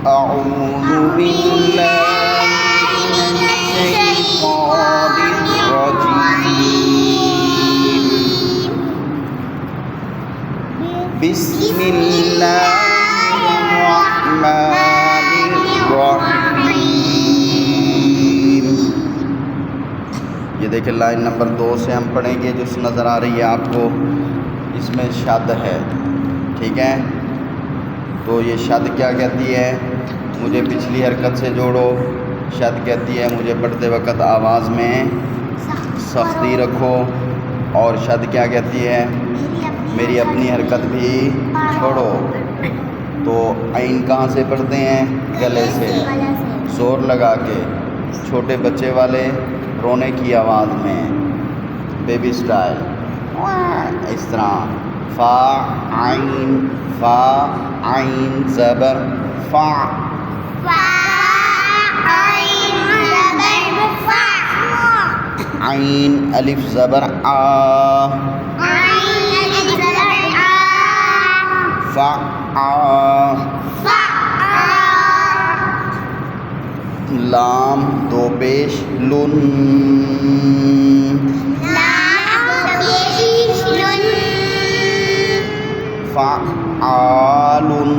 अऊज़ु बिल्लाहि मिनश्शैतानिर्रजीम। बिस्मिल्लाहिर्रहमानिर्रहीम। ये देखिए लाइन नंबर 2 से हम पढ़ेंगे, जो नज़र आ रही है आपको, इसमें शद है। ठीक है, तो ये शद क्या कहती है, मुझे पिछली हरकत से जोड़ो। शद कहती है मुझे पढ़ते वक्त आवाज़ में सख्ती रखो। और शद क्या कहती है, मेरी अपनी हरकत भी पढ़ो। तो आइन कहाँ से पढ़ते हैं, गले से, ज़ोर लगा के, छोटे बच्चे वाले रोने की आवाज़ में, बेबी स्टाइल, इस तरह। फ़ा आइन ज़बर फ़ा, आइन अलिफ ज़बर आ, फ़ा आ, लाम दो पेश लुन, फ़आलुन,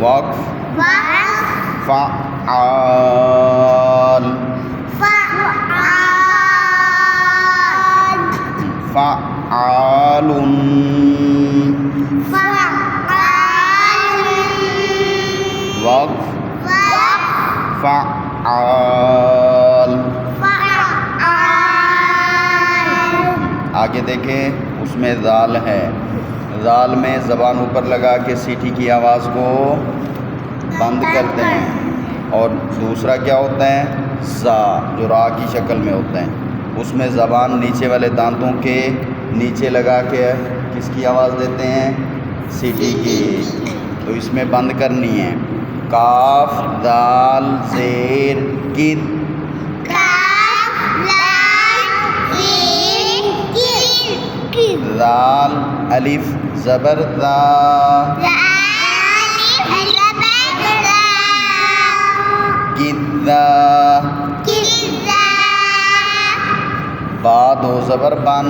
वक़्फ़ फ़आल, फ़आलुन, वक़्फ़ फ़आल। आगे देखें, उसमें ज़ाल है। ज़ाल में ज़बान ऊपर लगा के सीटी की आवाज़ को बंद करते हैं। और दूसरा क्या होता है, ज़ा, जो रा की शक्ल में होता है, उसमें ज़बान नीचे वाले दांतों के नीचे लगा के किसकी आवाज़ देते हैं, सीटी की। तो इसमें बंद करनी है। काफ दाल ज़ेर किद, लाल अलिफ ज़बर दा, किद्दा, बा दो ज़बर बन,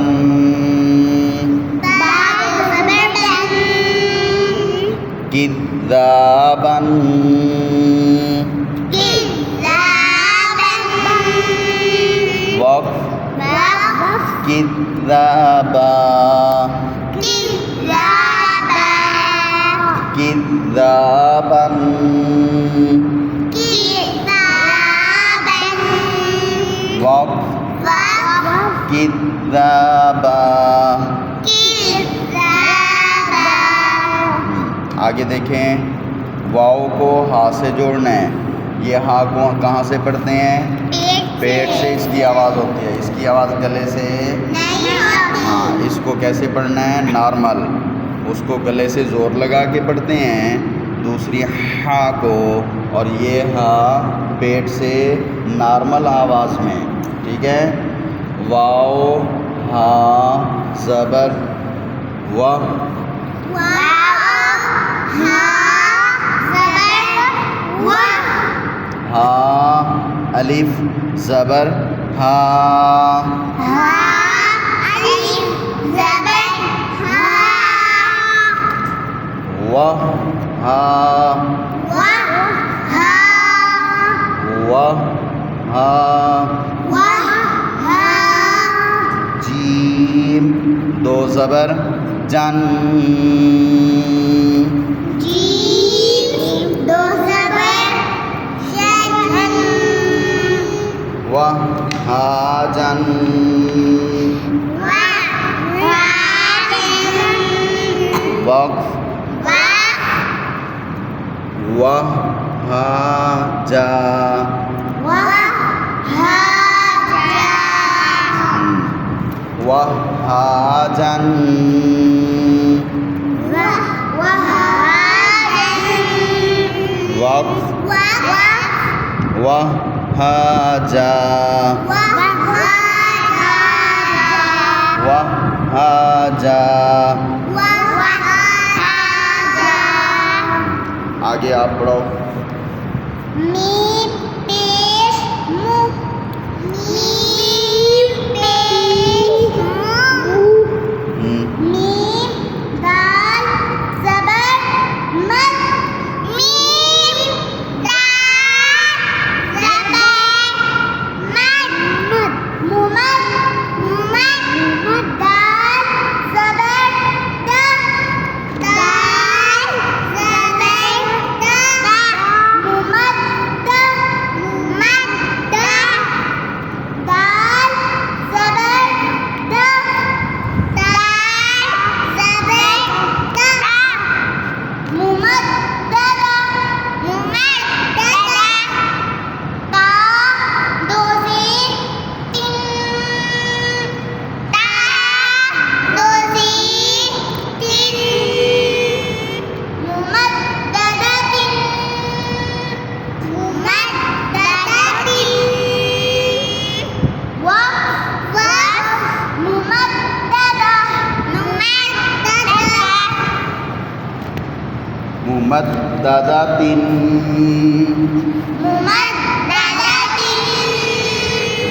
किद्दाबन, वक़्फ़ किद्दाबा, किद्दाबन, वक़्फ़ किद्दाबा। आगे देखें, वाव को हा से जोड़ना है। ये हा को कहाँ से पढ़ते हैं, पेट से इसकी आवाज़ होती है। इसकी आवाज़ गले से, हाँ, इसको कैसे पढ़ना है, नॉर्मल, उसको गले से ज़ोर लगा के पढ़ते हैं। दूसरी हा को, और ये हा पेट से नॉर्मल आवाज़ में। ठीक है, वाव हा ज़बर वाह, हा अलिफ ज़बर हा, वह हा, वह हा, जीम दो ज़बर जन, वह हा जन, वक़्फ़ वह हा जा, वह हा जन, वक़्फ़ वह हा जा, वह हाजा। आगे आप पढ़ो। मीम पेश मु, मीम पेश मु, मीम दाल ज़बर मद, मीम दाल ज़बर मद, मुमद मुमद, दाल ज़बर द, दाल ज़बर द, मुमद द, मुमद द, दाल ज़बर द, दाल ज़बर द, मुमद्ददा मुमद्ददा, ता दो ज़ीर तीन, ता दो ज़ीर तीन, मुमद्ददातिन मुमद्ददातिन, वक़्फ़ मुमद्ददा मुमद्ददा, मुमद्ददातिन मुमद्ददातिन,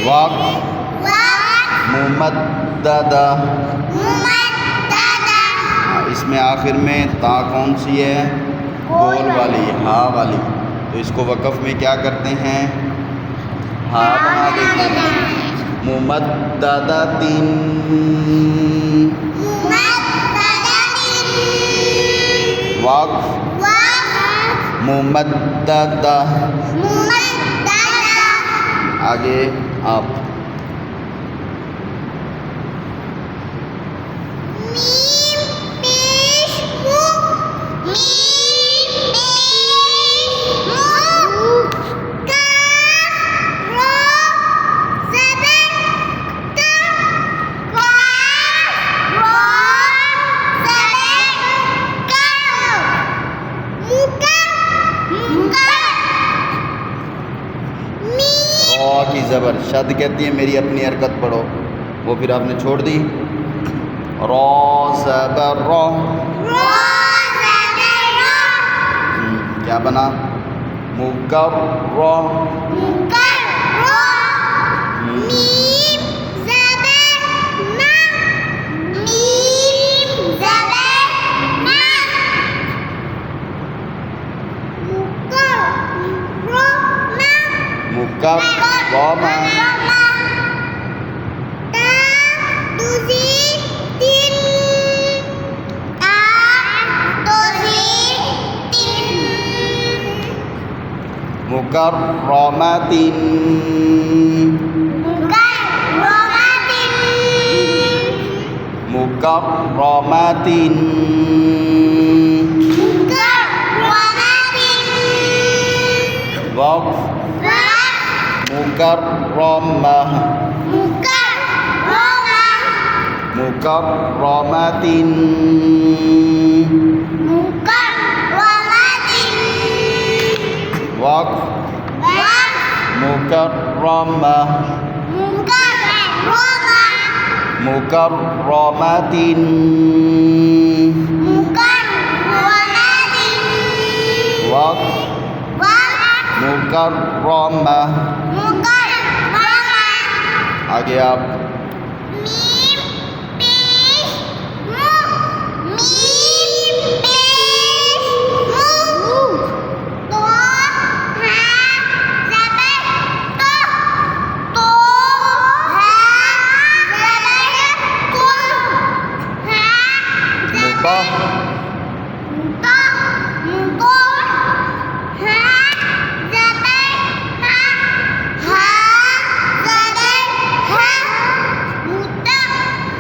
वक़्फ़ वक़्फ़ मुमद्ददा। मुमद्ददा, इसमें आखिर में ता कौन सी है? गोल वाली, हा वाली। तो इसको वक़फ़ में क्या करते हैं? हा बना देते हैं। मुमद्ददातिन, मुमद्ददातिन, वक़्फ़ वक़्फ़ मुमद्ददा। मुमद्ददा, आगे आप। मीम पेश मु, मीम पेश मु, काफ रा ज़बर का, काफ रा ज़बर का, मुका मुका, मीम रॉ की ज़बर शद कहती है मेरी अपनी हरकत पढ़ो, वो फिर आपने छोड़ दी। रॉ ज़बर रॉ, रा ज़बर रा, क्या बना? मुकर्रा। मुकर्रा, मीम ज़बर मा, मीम ज़बर मा, मुकर्रमा। ता दो ज़ीर तीन, ता दो ज़ीर तीन, मुकर्रमातिन, मुकर्रमातिन, मुकर्रमातिन, मुकर्रमातिन, वक़्फ़ वक़्फ़ मुकर्रमा, मुकर्रमा, मुकर्रमातिन, मुकर्रमातिन, वक़्फ़ वक़्फ़ मुकर्रमा, मुकर्रमा, मुकर्रमातिन, मुकर्रमातिन, वक़्फ़ वक़्फ़ मुकर्रमा। मुकर्रमा, आगे आप। मीम पेश मु, मीम पेश मु, तो हा ज़बर तो, तो हा ज़बर तो, हा मुता, मुता मुतो, हा ज़बर हा, हा ज़बर हा, मुता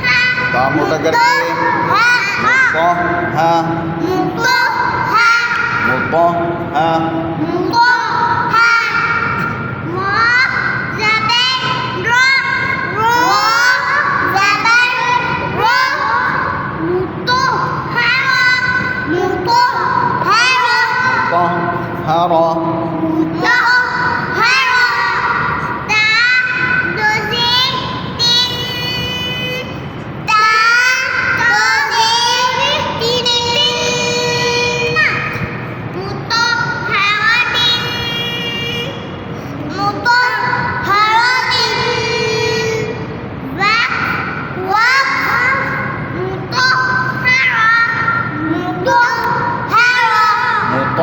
हा, ता मोटा करके हा हा, तो हा, मुतो हा, मुतो हा, मुतो हा, मा ज़बर रो, रो ज़बर रो, मुतो हा, मुतो हा, मुतहहरा, मुतो हा, ता दो ज़ीर तीन, ता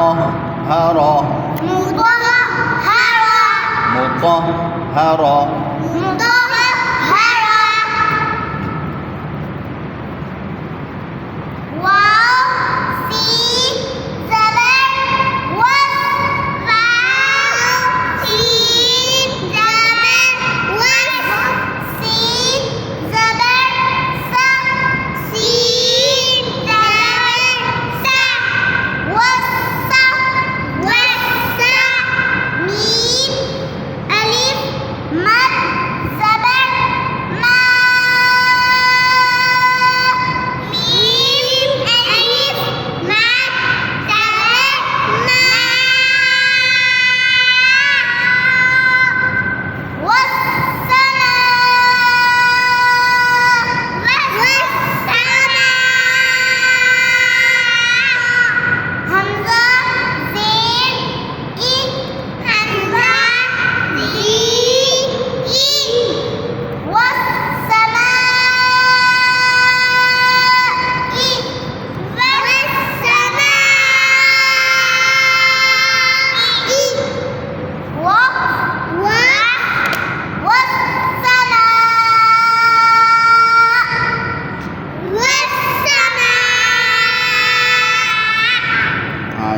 مطهرة مطهرة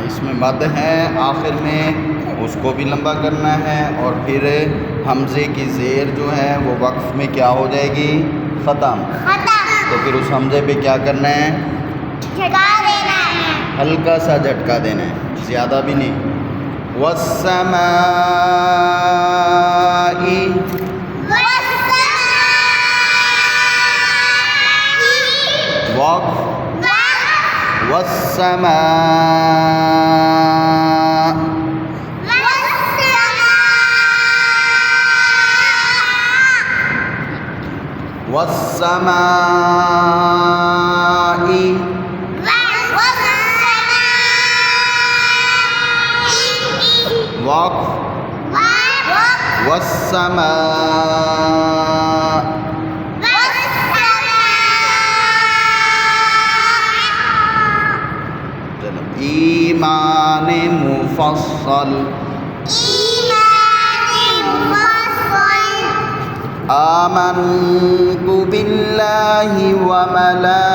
इसमें मद है, आखिर में उसको भी लंबा करना है और फिर हमज़े की ज़ेर जो है वो वक्फ़ में क्या हो जाएगी, ख़त्म। तो फिर उस हमज़े पे क्या करना है, झटका देना है, हल्का सा झटका देना है, ज़्यादा भी नहीं। वस्समाई वक्फ़ वस्समा वस्समाई वक्फ़ वस्समा ईमान मुफस्सल आमन्तु बिल्लाहि व मलाइकतिही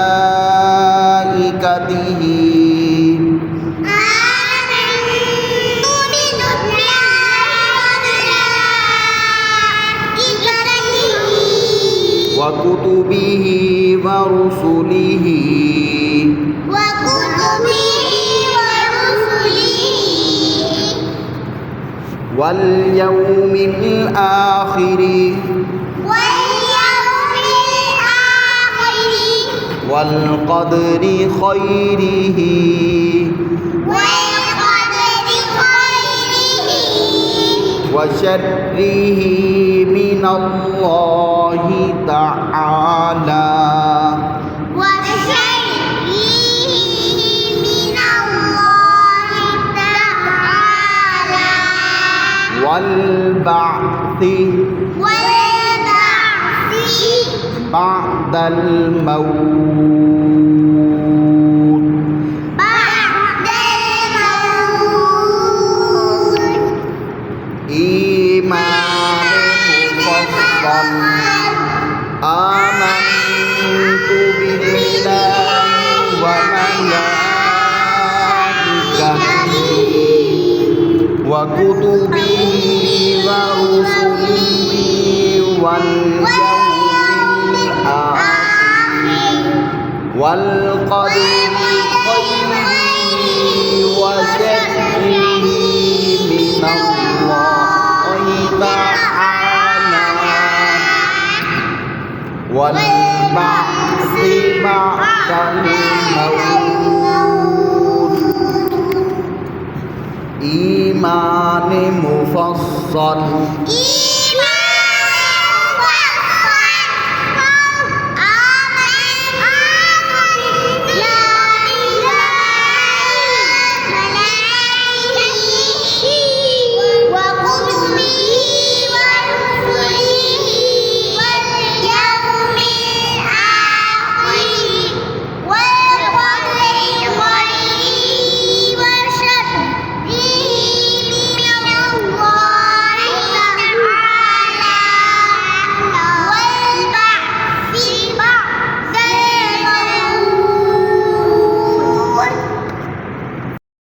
व कुतुबिही व रुसुलिही वल यौमिल आखिरी वल क़द्रि ख़ैरिही व शर्रिही मिनल्लाहि तआला वल बअ्थि बअदल मौत ईमान मुफस्सल आमन्तु बिल्लाहि व मलाइकतिही व कुतुबिही व रुसुलिही वल यौमिल आखिर वल क़द्रि ख़ैरिही व शर्रिही मिनल्लाहि तआला वल बअ्थि बअदल मौत ईमान मुफस्सल